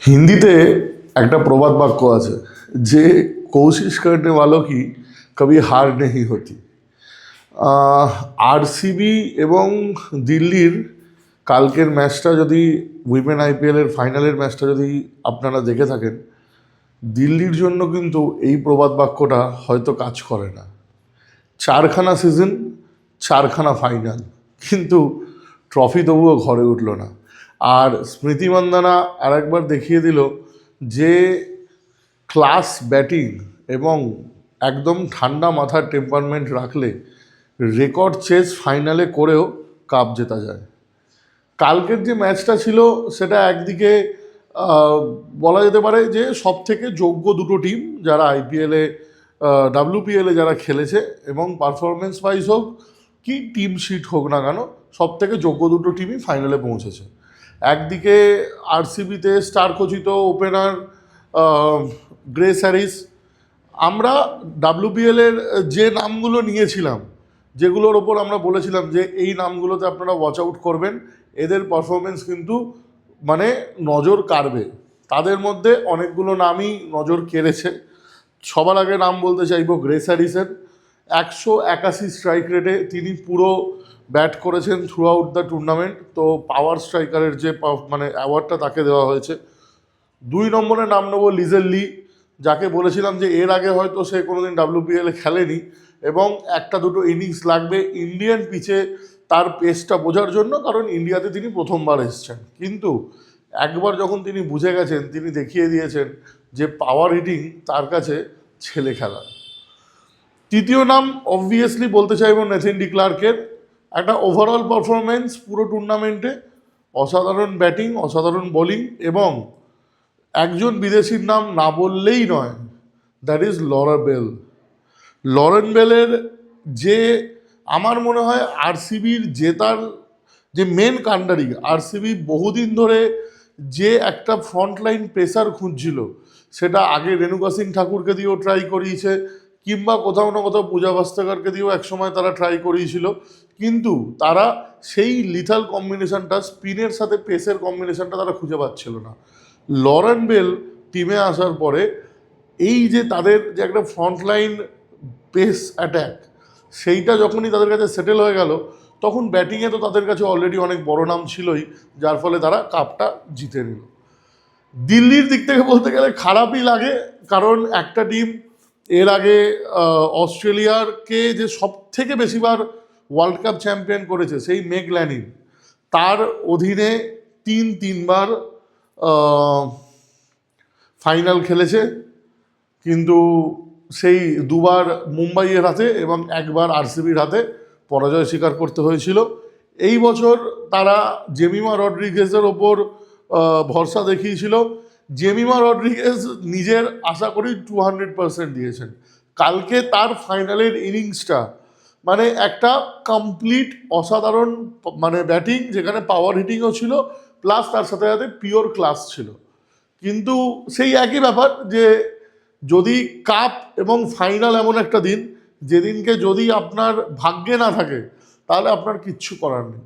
হিন্দিতে একটা প্রবাদ বাক্য আছে যে কোশিশ করনে वालों की कभी हार नहीं होती। আরসিবি এবং দিল্লির কালকের ম্যাচটা যদি উইমেন আইপিএলের ফাইনালের ম্যাচটা যদি আপনারা দেখে থাকেন, দিল্লির জন্য কিন্তু এই প্রবাদ বাক্যটা হয়তো কাজ করে না। চারখানা সিজন, চারখানা ফাইনাল, কিন্তু ট্রফি তবুও ঘরে উঠল না। আর স্মৃতি মান্দানা আরেকবার দেখিয়ে দিল যে ক্লাস ব্যাটিং এবং একদম ঠান্ডা মাথার টেম্পারমেন্ট রাখলে রেকর্ড চেস ফাইনালে করেও কাপ জেতা যায়। কালকের যে ম্যাচটা ছিল সেটা একদিকে বলা যেতে পারে যে সব থেকে যোগ্য দুটো টিম যারা আইপিএলে ডাব্লিউপিএলে যারা খেলেছে, এবং পারফরমেন্স ওয়াইজ হোক কি টিম শিট হোক না কেন, সব থেকে যোগ্য দুটো টিমই ফাইনালে পৌঁছেছে। একদিকে আরসিবিতে স্টার খচিত ওপেনার গ্রেস হ্যারিস। আমরা ডাব্লিউপিএলের যে নামগুলো নিয়েছিলাম, যেগুলোর ওপর আমরা বলেছিলাম যে এই নামগুলোতে আপনারা ওয়াচ আউট করবেন, এদের পারফরমেন্স কিন্তু মানে নজর কাড়বে, তাদের মধ্যে অনেকগুলো নামই নজর কেড়েছে। সবার আগে নাম বলতে চাইব গ্রেস হ্যারিসের। 181 স্ট্রাইক রেটে তিনি পুরো ব্যাট করেছেন থ্রু আউট দ্য টুর্নামেন্ট। তো পাওয়ার স্ট্রাইকারের যে মানে অ্যাওয়ার্ডটা তাকে দেওয়া হয়েছে। 2 নম্বরে নাম নেব লিজেল লি, যাকে বলেছিলাম যে এর আগে হয়তো সে কোনোদিন ডাব্লিউপিএলে খেলেনি এবং একটা দুটো ইনিংস লাগবে ইন্ডিয়ান পিচে তার পেসটা বোঝার জন্য, কারণ ইন্ডিয়াতে তিনি প্রথমবার এসেছেন। কিন্তু একবার যখন তিনি বুঝে গেছেন, তিনি দেখিয়ে দিয়েছেন যে পাওয়ার হিটিং তার কাছে ছেলে খেলা। তৃতীয় নাম অবভিয়াসলি বলতে চাইব নেথিন ডিক্লার্কের। একটা ওভারঅল পারফরমেন্স পুরো টুর্নামেন্টে, অসাধারণ ব্যাটিং, অসাধারণ বোলিং, এবং একজন বিদেশির নাম না বললেই নয়, দ্যাট ইজ লরেন বেলের যে আমার মনে হয় আরসিবির জেতার যে মেন কাণ্ডারি। আরসিবি বহুদিন ধরে যে একটা ফ্রন্টলাইন পেসার খুঁজছিল, সেটা আগে রেণুকা সিং ঠাকুরকে দিয়েও ট্রাই করিয়েছে, কিংবা কোথাও না কোথাও পূজা ভাস্তাকারকে দিয়েও একসময় তারা ট্রাই করিয়েছিল, কিন্তু তারা সেই লিথাল কম্বিনেশনটা, স্পিনের সাথে পেসের কম্বিনেশনটা তারা খুঁজে পাচ্ছিল না। লরেন বেল টিমে আসার পরে এই যে তাদের যে একটা ফ্রন্টলাইন পেস অ্যাট্যাক, সেইটা যখনই তাদের কাছে সেটেল হয়ে গেল, তখন ব্যাটিংয়ে তো তাদের কাছে অলরেডি অনেক বড় নাম ছিলই, যার ফলে তারা কাপটা জিতে নিল। দিল্লির দিক থেকে বলতে গেলে খারাপই লাগে, কারণ একটা টিম এর আগে অস্ট্রেলিয়ারকে যে সব থেকে বেশিবার ওয়ার্ল্ড কাপ চ্যাম্পিয়ন করেছে, সেই মেগ ল্যানিং, তার অধীনে তিনবার ফাইনাল খেলেছে, কিন্তু সেই দুবার মুম্বাইয়ের হাতে এবং একবার আরসিবির হাতে পরাজয় স্বীকার করতে হয়েছিল। এই বছর তারা জেমিমা রড্রিগেজের ওপর ভরসা দেখিয়েছিল। জেমিমা রড্রিগেজ নিজের আশা করি 200% দিয়েছেন। কালকে তার ফাইনালের ইনিংসটা মানে একটা কমপ্লিট অসাধারণ মানে ব্যাটিং, যেখানে পাওয়ার হিটিংও ছিল, প্লাস তার সাথে সাথে পিওর ক্লাস ছিল। কিন্তু সেই একই ব্যাপার যে যদি কাপ এবং ফাইনাল এমন একটা দিন, যেদিনকে যদি আপনার ভাগ্যে না থাকে, তাহলে আপনার কিচ্ছু করার নেই।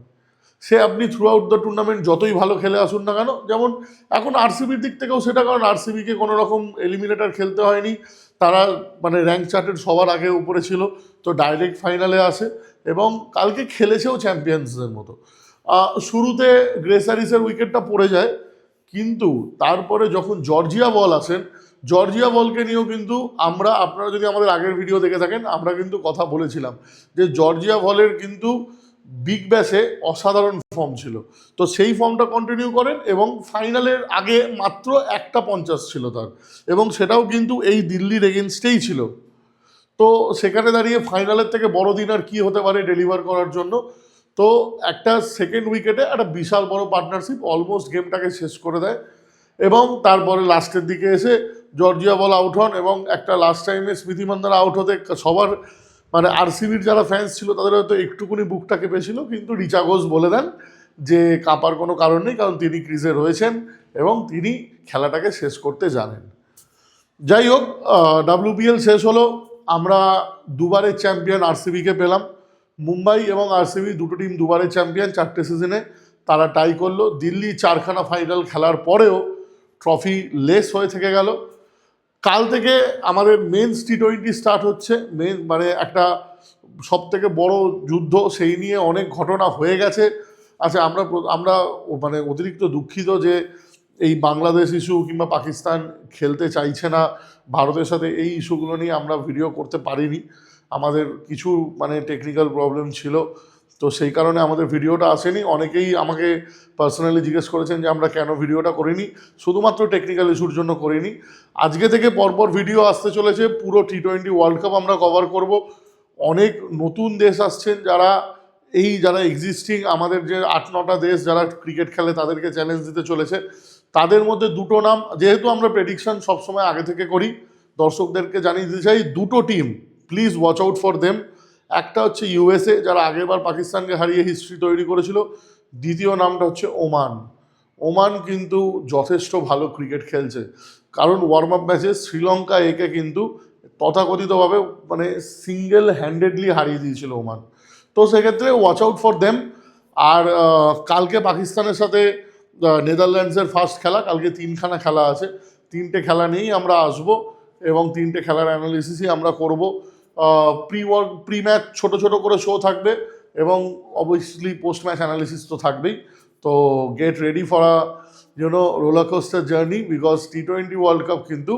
সে আপনি থ্রু আউট দ্য টুর্নামেন্ট যতই ভালো খেলে আসুন না কেন, যেমন এখন আরসিবির দিক থেকেও সেটা, কারণ আরসিবিকে কোনো রকম এলিমিনেটর খেলতে হয়নি, তারা মানে র্যাঙ্ক চার্টের সবার আগে উপরে ছিল, তো ডাইরেক্ট ফাইনালে আসে এবং কালকে খেলেছেও চ্যাম্পিয়ন্সদের মতো। শুরুতে গ্রেস হ্যারিসের উইকেটটা পড়ে যায়, কিন্তু তারপরে যখন জর্জিয়া বল আসেন, জর্জিয়া বলকে নিয়েও কিন্তু আপনারা যদি আমাদের আগের ভিডিও দেখে থাকেন, আমরা কিন্তু কথা বলেছিলাম যে জর্জিয়া বলের কিন্তু বিগ ব্যাশে অসাধারণ ফর্ম ছিল। তো সেই ফর্মটা কন্টিনিউ করেন এবং ফাইনালের আগে মাত্র একটা 50 ছিল তার, এবং সেটাও কিন্তু এই দিল্লির এগেনস্টেই ছিল। তো সেখানে দাঁড়িয়ে ফাইনালের থেকে বড় দিন আর কী হতে পারে ডেলিভার করার জন্য। তো একটা সেকেন্ড উইকেটে একটা বিশাল বড় পার্টনারশিপ অলমোস্ট গেমটাকে শেষ করে দেয়, এবং তারপরে লাস্টের দিকে এসে জর্জিয়া বল আউট হন, এবং একটা লাস্ট টাইমে স্মৃতি মান্দানা আউট হতে সবার মানে আরসিবির যারা ফ্যান্স ছিল তাদের হয়তো একটুকুনি বুকটা কেঁপেছিল, কিন্তু রিচা ঘোষ বলে দেন যে কাঁপার কোনো কারণ নেই, কারণ তিনি ক্রিজে রয়েছেন এবং তিনি খেলাটাকে শেষ করতে জানেন। যাই হোক, ডাব্লিউপিএল শেষ হলো, আমরা দুবারের চ্যাম্পিয়ন আরসিবিকে পেলাম। মুম্বাই এবং আরসিবি দুটো টিম দুবারের চ্যাম্পিয়ন 4টে সিজনে, তারা টাই করলো। দিল্লি 4খানা ফাইনাল খেলার পরেও ট্রফি লেস হয়ে থেকে গেল। কাল থেকে আমাদের মেন্স T20 স্টার্ট হচ্ছে। মানে একটা সব থেকে বড় যুদ্ধ, সেই নিয়ে অনেক ঘটনা হয়ে গেছে। আচ্ছা, আমরা মানে অতিরিক্ত দুঃখিত যে এই বাংলাদেশ ইস্যু কিংবা পাকিস্তান খেলতে চাইছে না ভারতের সাথে, এই ইস্যুগুলো নিয়ে আমরা ভিডিও করতে পারিনি। আমাদের কিছু মানে টেকনিক্যাল প্রবলেম ছিল, তো সেই কারণে আমাদের ভিডিওটা আসেনি। অনেকেই আমাকে পার্সোনালি জিজ্ঞেস করেছেন যে আমরা কেন ভিডিওটা করিনি। শুধুমাত্র টেকনিক্যাল ইস্যুর জন্য করিনি। আজকে থেকে পরপর ভিডিও আসতে চলেছে। পুরো T20 ওয়ার্ল্ড কাপ আমরা কভার করব। অনেক নতুন দেশ আসছেন, যারা এক্সিস্টিং আমাদের যে 8-9টা দেশ যারা ক্রিকেট খেলে তাদেরকে চ্যালেঞ্জ দিতে চলেছে। তাদের মধ্যে দুটো নাম, যেহেতু আমরা প্রেডিকশন সবসময় আগে থেকে করি, দর্শকদেরকে জানিয়ে দিতে চাই দুটো team please watch out for them. একটা হচ্ছে USA, যারা আগেরবার পাকিস্তানকে হারিয়ে হিস্ট্রি তৈরি করেছিল। দ্বিতীয় নামটা হচ্ছে ওমান। ওমান কিন্তু যথেষ্ট ভালো ক্রিকেট খেলছে, কারণ ওয়ার্ম আপ ম্যাচে শ্রীলঙ্কা একে কিন্তু তথাকথিতভাবে মানে সিঙ্গেল হ্যান্ডেডলি হারিয়ে দিয়েছিল ওমান। তো সেক্ষেত্রে ওয়াচ আউট ফর দেম। আর কালকে পাকিস্তানের সাথে নেদারল্যান্ডসের ফার্স্ট খেলা, কালকে 3খানা খেলা আছে। 3টে খেলা নিয়েই আমরা আসবো এবং 3টে খেলার অ্যানালিসিসই আমরা করব। প্রি ম্যাচ ছোট ছোট করে শো থাকবে এবং অবভিয়াসলি পোস্ট ম্যাচ অ্যানালিসিস তো থাকবেই। তো get ready for roller coaster journey, because T20 world cup কিন্তু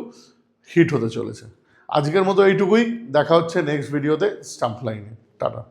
হিট হতে চলেছে। আজকের মতো এইটুকুই, দেখা হচ্ছে নেক্সট ভিডিওতে স্টাম্প লাইনে। টাটা।